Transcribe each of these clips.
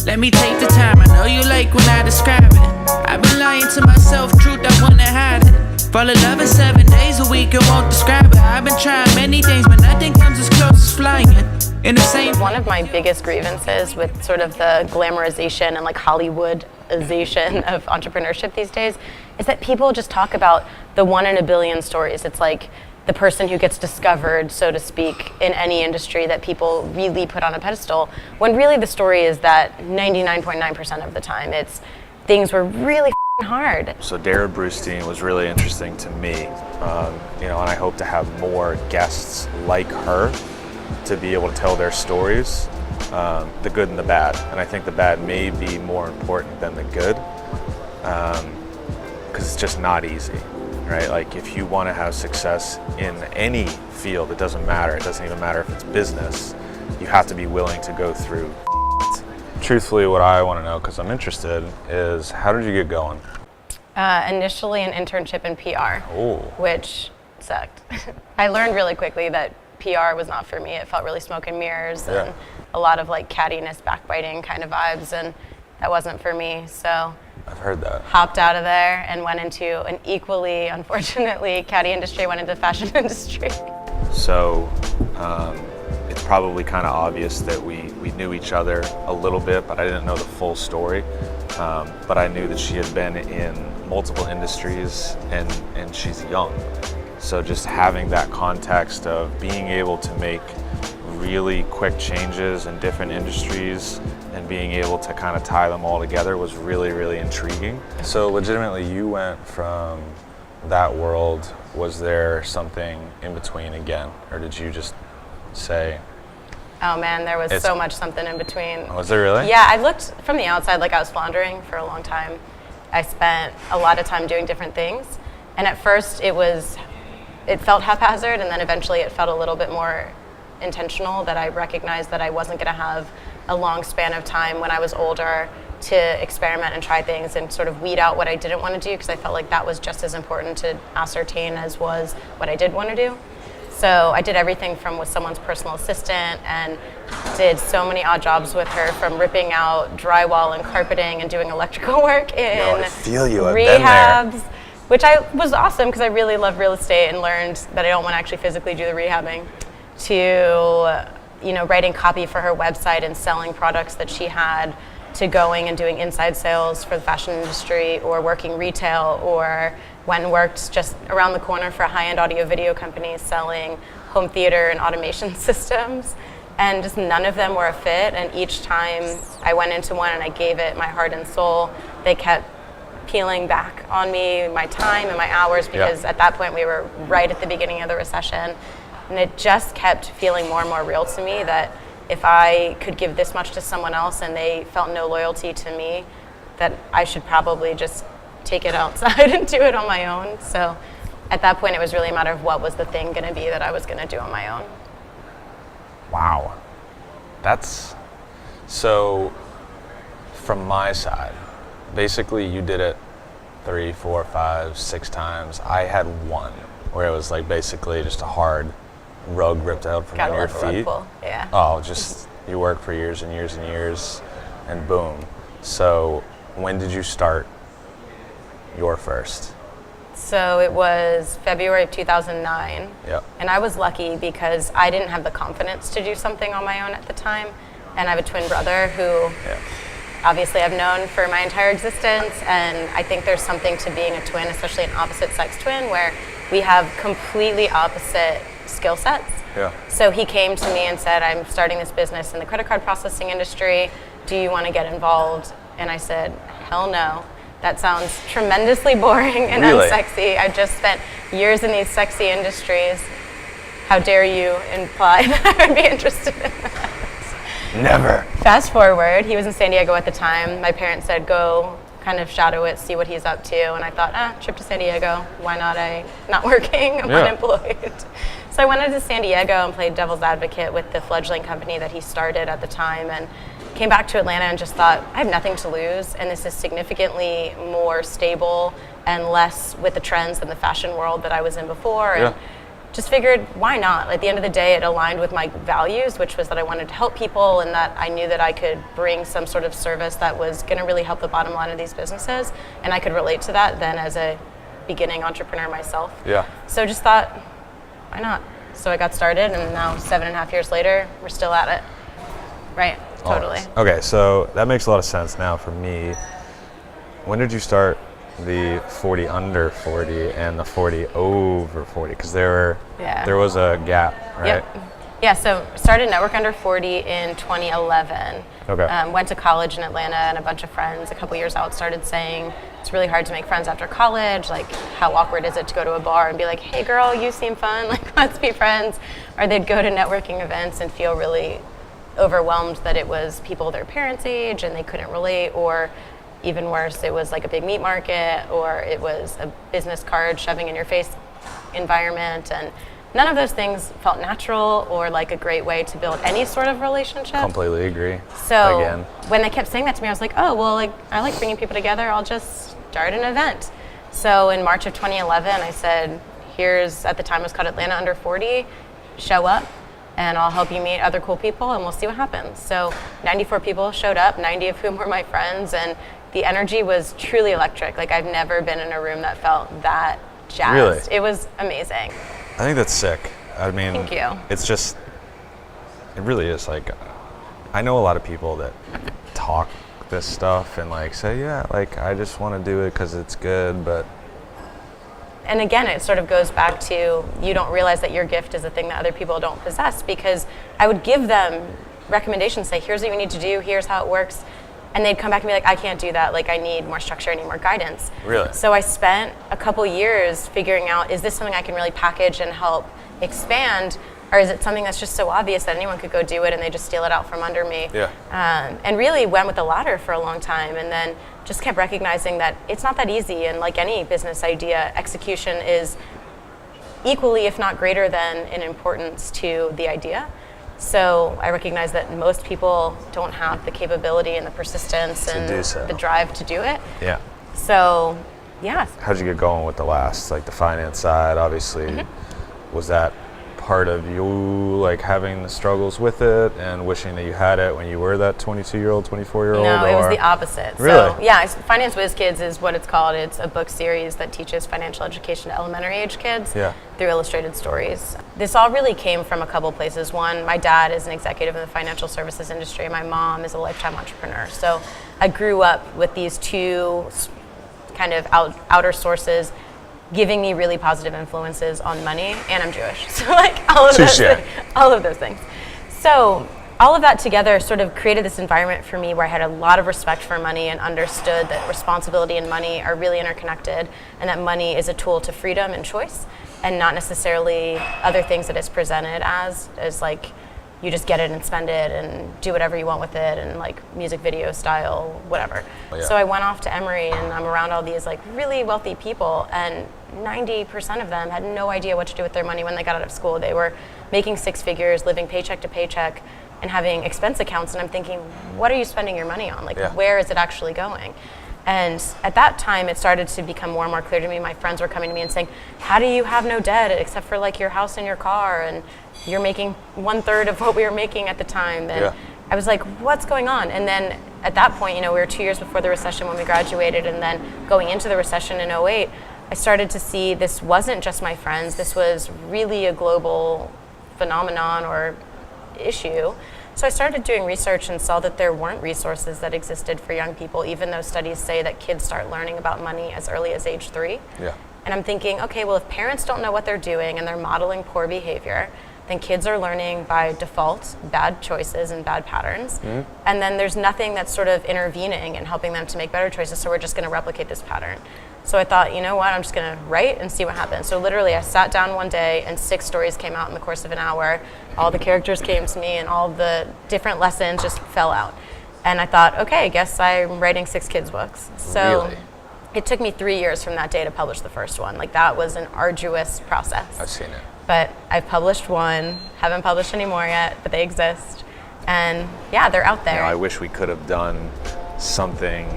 Let me take the time, I know you like when I describe it. I've been lying to myself, truth I wanna hide it. Fall in love in 7 days a week and won't describe it. I've been trying many things, but nothing comes as close as flying in the same. One of my biggest grievances with sort of the glamorization and like Hollywoodization of entrepreneurship these days is that people just talk about the 1 in a billion stories. It's like the person who gets discovered, so to speak, in any industry that people really put on a pedestal, when really the story is that 99.9% of the time it's things were really hard. So Darrah Brustein was really interesting to me, and I hope to have more guests like her to be able to tell their stories, the good and the bad. And I think the bad may be more important than the good, because it's just not easy. Right? Like if you want to have success in any field, it doesn't matter. It doesn't even matter if it's business. You have to be willing to go through. Truthfully, what I want to know, because I'm interested, is how did you get going? Initially an internship in PR, which sucked. I learned really quickly that PR was not for me. It felt really smoke and mirrors and a lot of like cattiness, backbiting kind of vibes, and that wasn't for me. So I've heard that. Hopped out of there and went into an equally, unfortunately, catty industry, went into the fashion industry. So it's probably kind of obvious that we knew each other a little bit, but I didn't know the full story. But I knew that she had been in multiple industries and she's young. So just having that context of being able to make really quick changes in different industries and being able to kind of tie them all together was really, really intriguing. So legitimately, you went from that world. Was there something in between again? Or did you just say? Oh man, there was so much something in between. Was there really? Yeah, I looked from the outside like I was floundering for a long time. I spent a lot of time doing different things. And at first it felt haphazard, and then eventually it felt a little bit more intentional, that I recognized that I wasn't going to have a long span of time when I was older to experiment and try things and sort of weed out what I didn't want to do, because I felt like that was just as important to ascertain as was what I did want to do. So I did everything from with someone's personal assistant and did so many odd jobs with her, from ripping out drywall and carpeting and doing electrical work in I feel you. I've rehabs, been there. which I was awesome because I really love real estate and learned that I don't want to actually physically do the rehabbing, to writing copy for her website and selling products that she had, to going and doing inside sales for the fashion industry, or working retail, or went and worked just around the corner for a high-end audio video company selling home theater and automation systems. And just none of them were a fit, and each time I went into one and I gave it my heart and soul, they kept peeling back on me my time and my hours, because at that point we were right at the beginning of the recession. And it just kept feeling more and more real to me that if I could give this much to someone else and they felt no loyalty to me, that I should probably just take it outside and do it on my own. So at that point, it was really a matter of what was the thing going to be that I was going to do on my own. Wow. That's so, from my side, basically you did it 3, 4, 5, 6 times. I had one where it was like basically just a hard rug ripped out from under your feet. Yeah. Oh, just you work for years and years and years, and boom. So when did you start your first? So it was February of 2009. Yep. And I was lucky because I didn't have the confidence to do something on my own at the time. And I have a twin brother who obviously I've known for my entire existence. And I think there's something to being a twin, especially an opposite sex twin, where we have completely opposite skill sets. Yeah. So he came to me and said, I'm starting this business in the credit card processing industry. Do you want to get involved? And I said, hell no. That sounds tremendously boring and unsexy. I've just spent years in these sexy industries. How dare you imply that I would be interested in that? Never. Fast forward, he was in San Diego at the time. My parents said, go kind of shadow it, see what he's up to. And I thought, trip to San Diego. Why not? I'm not working, I'm unemployed. So I went into San Diego and played devil's advocate with the fledgling company that he started at the time, and came back to Atlanta and just thought, I have nothing to lose, and this is significantly more stable and less with the trends than the fashion world that I was in before. And just figured, why not? At the end of the day, it aligned with my values, which was that I wanted to help people and that I knew that I could bring some sort of service that was going to really help the bottom line of these businesses. And I could relate to that then as a beginning entrepreneur myself. Yeah. So just thought, why not? So I got started, and now 7.5 years later, we're still at it. Right, totally. Okay, so that makes a lot of sense now for me. When did you start the 40 under 40 and the 40 over 40? Because there was a gap, right? Yep. Yeah, so started Network Under 40 in 2011. Okay. Went to college in Atlanta, and a bunch of friends a couple years out started saying it's really hard to make friends after college. Like, how awkward is it to go to a bar and be like, hey girl, you seem fun, like let's be friends. Or they'd go to networking events and feel really overwhelmed that it was people their parents' age and they couldn't relate, or even worse, it was like a big meat market, or it was a business card shoving in your face environment, and none of those things felt natural or like a great way to build any sort of relationship. Completely agree. So again, when they kept saying that to me, I was like, oh, well, like I like bringing people together, I'll just start an event. So in March of 2011, I said, here's, at the time it was called Atlanta Under 40, show up and I'll help you meet other cool people and we'll see what happens. So 94 people showed up, 90 of whom were my friends, and the energy was truly electric. Like, I've never been in a room that felt that jazzed. Really? It was amazing. I think that's sick. I mean, Thank you. It's just, it really is like, I know a lot of people that talk this stuff and like say, yeah, like I just want to do it because it's good, but. And again, it sort of goes back to, you don't realize that your gift is a thing that other people don't possess, because I would give them recommendations, say, here's what you need to do, here's how it works. And they'd come back and be like, I can't do that. Like, I need more structure, I need more guidance. Really? So I spent a couple years figuring out, is this something I can really package and help expand? Or is it something that's just so obvious that anyone could go do it and they just steal it out from under me? Yeah. And really went with the latter for a long time, and then just kept recognizing that it's not that easy. And like any business idea, execution is equally, if not greater than, in importance to the idea. So I recognize that most people don't have the capability and the persistence and the drive to do it. Yeah. So, yeah. How'd you get going with the last, like the finance side, obviously? Mm-hmm. Was that part of you like having the struggles with it and wishing that you had it when you were that 22-year-old, 24-year-old? No, it was the opposite. Really? So, yeah, Finance Whiz Kids is what it's called. It's a book series that teaches financial education to elementary age kids through illustrated stories. This all really came from a couple places. One, my dad is an executive in the financial services industry. My mom is a lifetime entrepreneur. So I grew up with these two kind of outer sources giving me really positive influences on money, and I'm Jewish. So like all of those things. So all of that together sort of created this environment for me where I had a lot of respect for money and understood that responsibility and money are really interconnected, and that money is a tool to freedom and choice, and not necessarily other things that it's presented as like you just get it and spend it and do whatever you want with it, and like music video style, whatever. So I went off to Emory, and I'm around all these like really wealthy people, and 90% of them had no idea what to do with their money when they got out of school. They were making six figures, living paycheck to paycheck, and having expense accounts, and I'm thinking, what are you spending your money on? Like, where is it actually going? And at that time, it started to become more and more clear to me. My friends were coming to me and saying, how do you have no debt except for like your house and your car, and you're making 1/3 of what we were making at the time? And I was like, what's going on? And then at that point, we were 2 years before the recession when we graduated, and then going into the recession in 2008, I started to see this wasn't just my friends, this was really a global phenomenon or issue. So I started doing research and saw that there weren't resources that existed for young people, even though studies say that kids start learning about money as early as age 3. And I'm thinking, okay, well, if parents don't know what they're doing and they're modeling poor behavior, then kids are learning by default bad choices and bad patterns. And then there's nothing that's sort of intervening and helping them to make better choices, so we're just going to replicate this pattern. So I thought, you know what, I'm just going to write and see what happens. So literally I sat down one day and 6 stories came out in the course of an hour. All the characters came to me and all the different lessons just fell out. And I thought, okay, I guess I'm writing 6 kids' books. So it took me 3 years from that day to publish the first one. Like, that was an arduous process. I've seen it. But I've published one, haven't published any more yet, but they exist. And yeah, they're out there. I wish we could have done something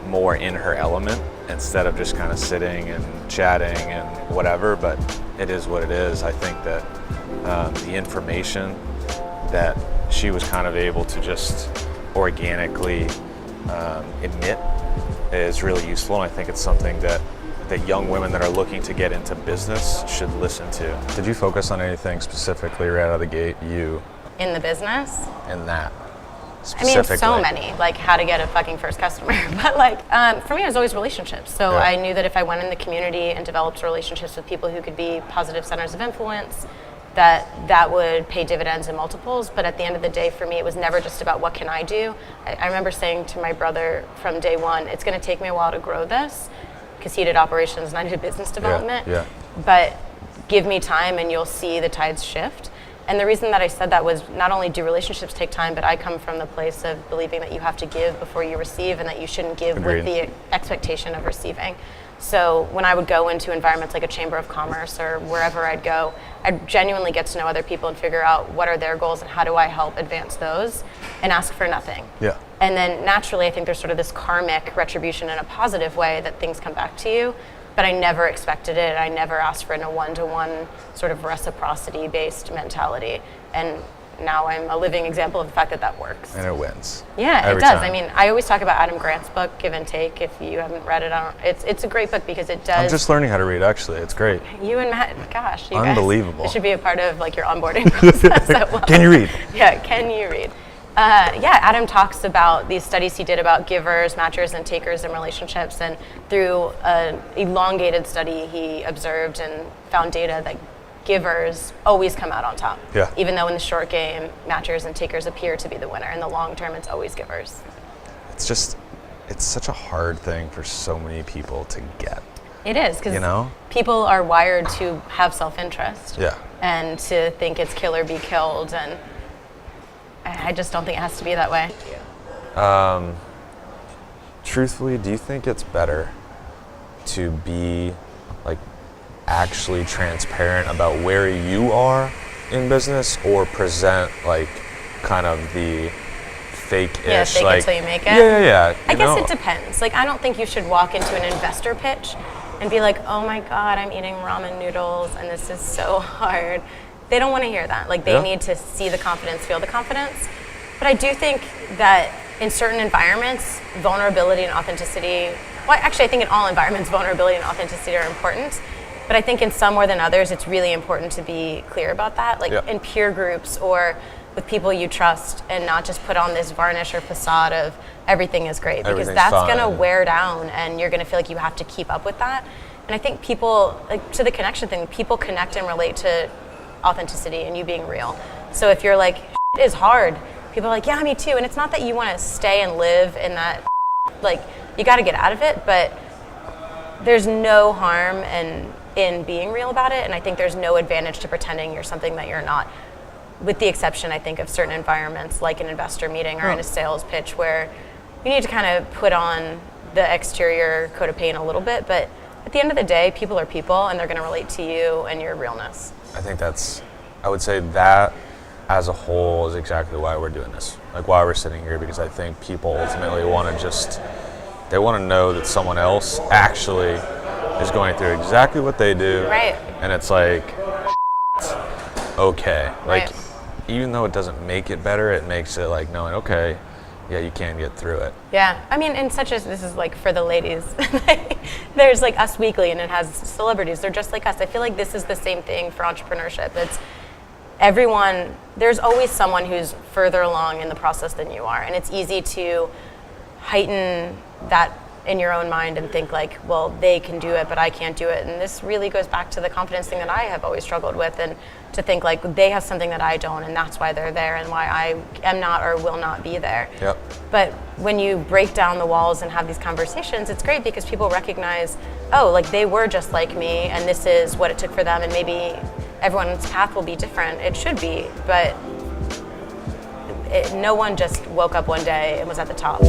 more in her element instead of just kind of sitting and chatting and whatever, but it is what it is. I think that the information that she was kind of able to just organically emit is really useful, and I think it's something that young women that are looking to get into business should listen to. Did you focus on anything specifically right out of the gate, you? In the business? In that, I mean, specifically? so many, like how to get a fucking first customer. But like, for me, it was always relationships. So I knew that if I went in the community and developed relationships with people who could be positive centers of influence, that would pay dividends in multiples. But at the end of the day, for me, it was never just about what can I do. I remember saying to my brother from day one, it's going to take me a while to grow this, because he did operations and I did business development. But give me time and you'll see the tides shift. And the reason that I said that was not only do relationships take time, but I come from the place of believing that you have to give before you receive, and that you shouldn't give with the expectation of receiving. So when I would go into environments like a chamber of commerce or wherever I'd go, I'd genuinely get to know other people and figure out what are their goals and how do I help advance those, and ask for nothing. And then naturally, I think there's sort of this karmic retribution in a positive way that things come back to you. But I never expected it. I never asked for it in a one-to-one sort of reciprocity-based mentality. And now I'm a living example of the fact that that works. And it wins. Yeah, every it does. time. I mean, I always talk about Adam Grant's book, Give and Take. If you haven't read it, it's a great book because it does. I'm just learning how to read, actually. It's great. You and Matt, gosh, you unbelievable. guys, it should be a part of like your onboarding process. Can you read? Yeah, can you read? Adam talks about these studies he did about givers, matchers, and takers in relationships, and through an elongated study, he observed and found data that givers always come out on top. Even though in the short game, matchers and takers appear to be the winner. In the long term, it's always givers. It's such a hard thing for so many people to get. It is, because people are wired to have self-interest. And to think it's kill or be killed, and I just don't think it has to be that way. Truthfully, do you think it's better to be like actually transparent about where you are in business, or present like kind of the fake-ish, fake like it till you make it? Yeah. I guess it depends. Like, I don't think you should walk into an investor pitch and be like, oh my God, I'm eating ramen noodles and this is so hard. They don't want to hear that. Like, they need to see the confidence, feel the confidence. But I do think that in certain environments, vulnerability and authenticity, well, actually, I think in all environments, vulnerability and authenticity are important. But I think in some more than others, it's really important to be clear about that. Like in peer groups or with people you trust, and not just put on this varnish or facade of everything is great, because that's going to wear down and you're going to feel like you have to keep up with that. And I think people, like to the connection thing, people connect and relate to authenticity and you being real. So if you're like, it is hard, people are like, yeah, me too. And it's not that you want to stay and live in that, like, you got to get out of it, but there's no harm in being real about it. And I think there's no advantage to pretending you're something that you're not, with the exception, I think, of certain environments like an investor meeting or in a sales pitch, where you need to kind of put on the exterior coat of paint a little bit. But at the end of the day, people are people and they're going to relate to you and your realness. I think I would say that as a whole is exactly why we're doing this. Like, why we're sitting here, because I think people ultimately want to know that someone else actually is going through exactly what they do. Right. And it's like, okay. Like, even though it doesn't make it better, it makes it like knowing, okay, yeah, you can get through it. Yeah, I mean, and such as this is like for the ladies, there's like Us Weekly and it has celebrities. They're just like us. I feel like this is the same thing for entrepreneurship. It's everyone, there's always someone who's further along in the process than you are. And it's easy to heighten that in your own mind and think like, well, they can do it, but I can't do it. And this really goes back to the confidence thing that I have always struggled with, and to think like they have something that I don't, and that's why they're there and why I am not or will not be there. But when you break down the walls and have these conversations, it's great because people recognize, oh, like they were just like me and this is what it took for them, and maybe everyone's path will be different. It should be, but no one just woke up one day and was at the top.